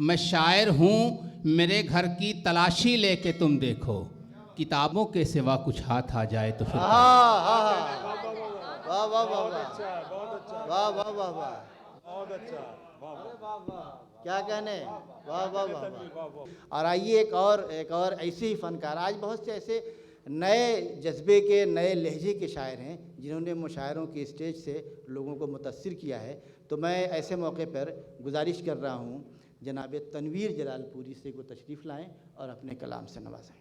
मैं शायर हूँ, मेरे घर की तलाशी लेके तुम देखो, किताबों के सिवा कुछ हाथ आ जाए तो फिर वाह वाह वाह वाह वाह वाह वाह वाह वाह, बहुत अच्छा, क्या कहने, वाह वाह वाह वाह। और आइए एक और ऐसे ही फनकार, आज बहुत से ऐसे नए जज्बे के, नए लहजे के शायर हैं जिन्होंने मुशायरों की स्टेज से लोगों को मुतासिर किया है। तो मैं ऐसे मौके पर गुजारिश कर रहा हूँ जनाब तनवीर जलालपुरी से को तशरीफ़ लाएं और अपने कलाम से नवाजें।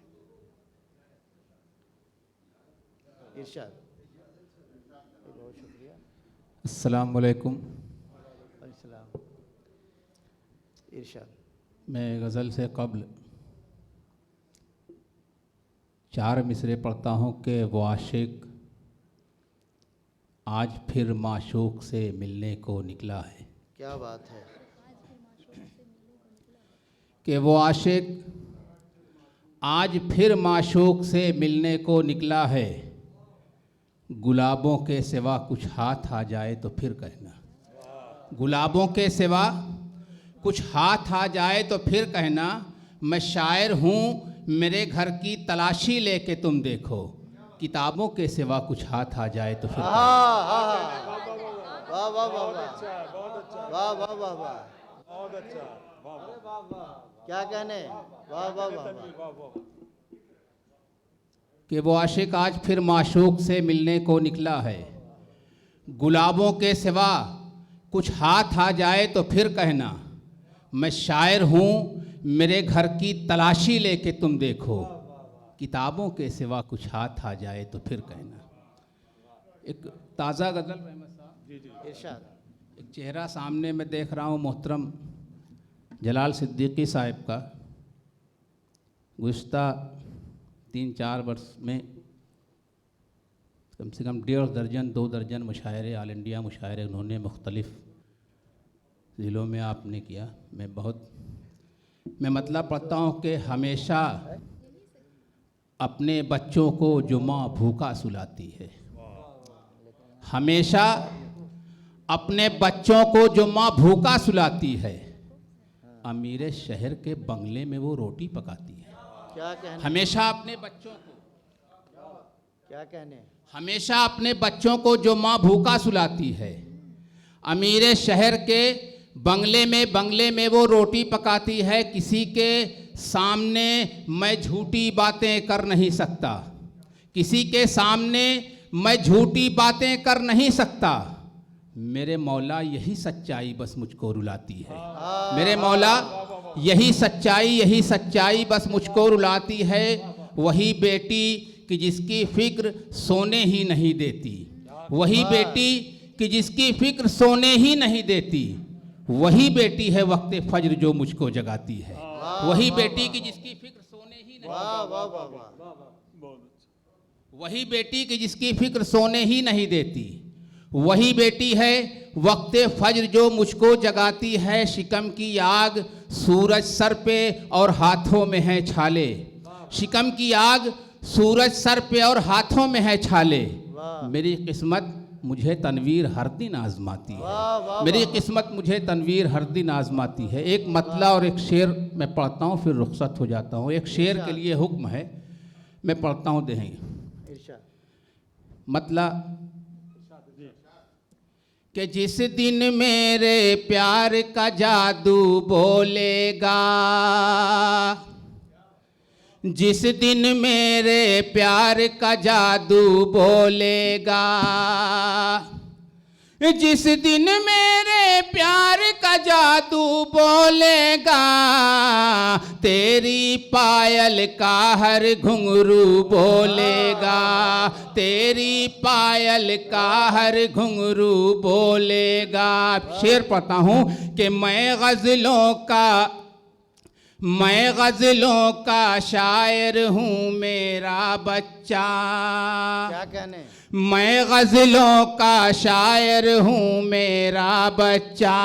इरशाद। बहुत शुक्रिया। अस्सलाम वालेकुम। अस्सलाम। इरशाद। मैं गज़ल से कब्ल 4 मिसरे पढ़ता हूँ कि वो आशिक आज फिर माशूक से मिलने को निकला है। क्या बात है। कि वो आशिक आज फिर माशूक से मिलने को निकला है, गुलाबों के सिवा कुछ हाथ आ जाए तो फिर कहना, गुलाबों के सिवा कुछ हाथ आ जाए तो फिर कहना, मैं शायर हूँ, मेरे घर की तलाशी लेके तुम देखो, किताबों के सिवा कुछ हाथ आ जाए तो फिर कहना। वाह वाह वाह वाह वाह वाह वाह, बहुत अच्छा, क्या कहने, वाह वाह वाह। कि वो आशिक आज फिर माशूक से मिलने को निकला है, गुलाबों के सिवा कुछ हाथ आ जाए तो फिर कहना, मैं शायर हूँ, मेरे घर की तलाशी लेके तुम देखो, किताबों के सिवा कुछ हाथ आ जाए तो फिर कहना। एक ताज़ा गज़ल रहमत साहब। इरशाद। एक चेहरा सामने मैं देख रहा हूँ मोहतरम जलाल सिद्दीकी साहब का। गुज़िश्ता 3-4 वर्ष में कम से कम 1.5 दर्जन 2 दर्जन मुशायरे, ऑल इंडिया मुशायरे उन्होंने मुख्तलिफ़ ज़िलों में आपने किया। मैं मतलब पढ़ता हूँ कि हमेशा अपने बच्चों को जो माँ भूखा सुलाती है, हमेशा अपने बच्चों को जो माँ भूखा सुलाती है, अमीर शहर के बंगले में वो रोटी पकाती है। क्या कहने, हमेशा अपने बच्चों को, क्या कहने, हमेशा अपने बच्चों को जो माँ भूखा सुलाती है, अमीर शहर के बंगले में वो रोटी पकाती है। किसी के सामने मैं झूठी बातें कर नहीं सकता, किसी के सामने मैं झूठी बातें कर नहीं सकता, मेरे मौला यही सच्चाई बस मुझको रुलाती है। मेरे मौला यही सच्चाई बस मुझको रुलाती है। वही बेटी कि जिसकी फिक्र सोने ही नहीं देती, वही बेटी कि जिसकी फिक्र सोने ही नहीं देती, वही बेटी है वक्ते फज्र जो मुझको जगाती है। वही बेटी कि जिसकी फिक्र सोने ही नहीं, वाह वाह वाह वाह, वही बेटी कि जिसकी फिक्र सोने ही नहीं देती, वही बेटी है वक्ते फज्र जो मुझको जगाती है। शिकम की आग सूरज सर पे और हाथों में है छाले, शिकम की आग सूरज सर पे और हाथों में है छाले, मेरी किस्मत मुझे तनवीर हर दिन आजमाती है, मेरी किस्मत मुझे तनवीर हर दिन आजमाती है। एक मतला और एक शेर मैं पढ़ता हूँ फिर रुखसत हो जाता हूँ। एक शेर के लिए हुक्म है, मैं पढ़ता हूँ देखें। इरशाद। मतला कि जिस दिन मेरे प्यार का जादू बोलेगा, जिस दिन मेरे प्यार का जादू बोलेगा, जिस दिन मेरे प्यार का जादू बोलेगा, तेरी पायल का हर घुंघरू बोलेगा, तेरी पायल का हर घुंघरू बोलेगा। शेर पढ़ता हूँ कि मैं गज़लों का शायर हूँ मेरा बच्चा, क्या कहने, मैं गज़लों का शायर हूँ मेरा बच्चा,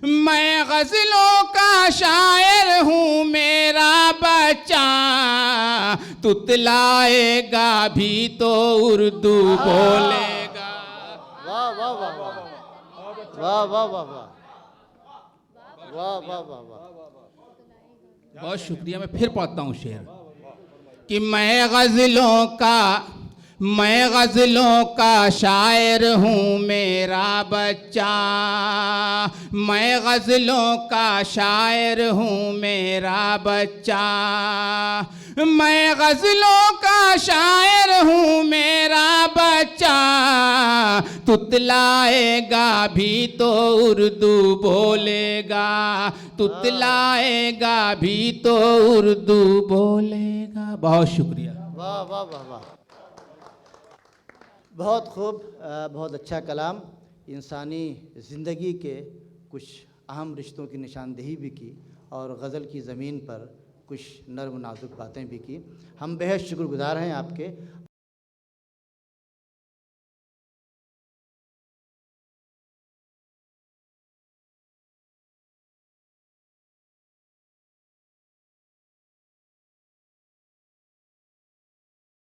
मैं गज़लों का शायर हूँ मेरा बच्चा, तुतलाएगा भी तो उर्दू बोलेगा। वाह वाह वाह वाह वाह वाह वाह वाह, वाह वाह वाह वाह। बहुत शुक्रिया। मैं फिर पढ़ता हूँ शेर कि मैं गज़लों का शायर हूँ मेरा बच्चा, मैं गज़लों का शायर हूँ मेरा बच्चा, मैं गज़लों का शायर हूँ मेरा बच्चा, तुतलाएगा भी तो उर्दू बोलेगा, तुतलाएगा भी तो उर्दू बोलेगा। बहुत शुक्रिया। वाह वाह वाह वाह। बहुत खूब, बहुत अच्छा कलाम। इंसानी ज़िंदगी के कुछ अहम रिश्तों की निशानदेही भी की और गज़ल की ज़मीन पर कुछ नर्म नाजुक बातें भी की। हम बेहद शुक्रगुज़ार हैं आपके।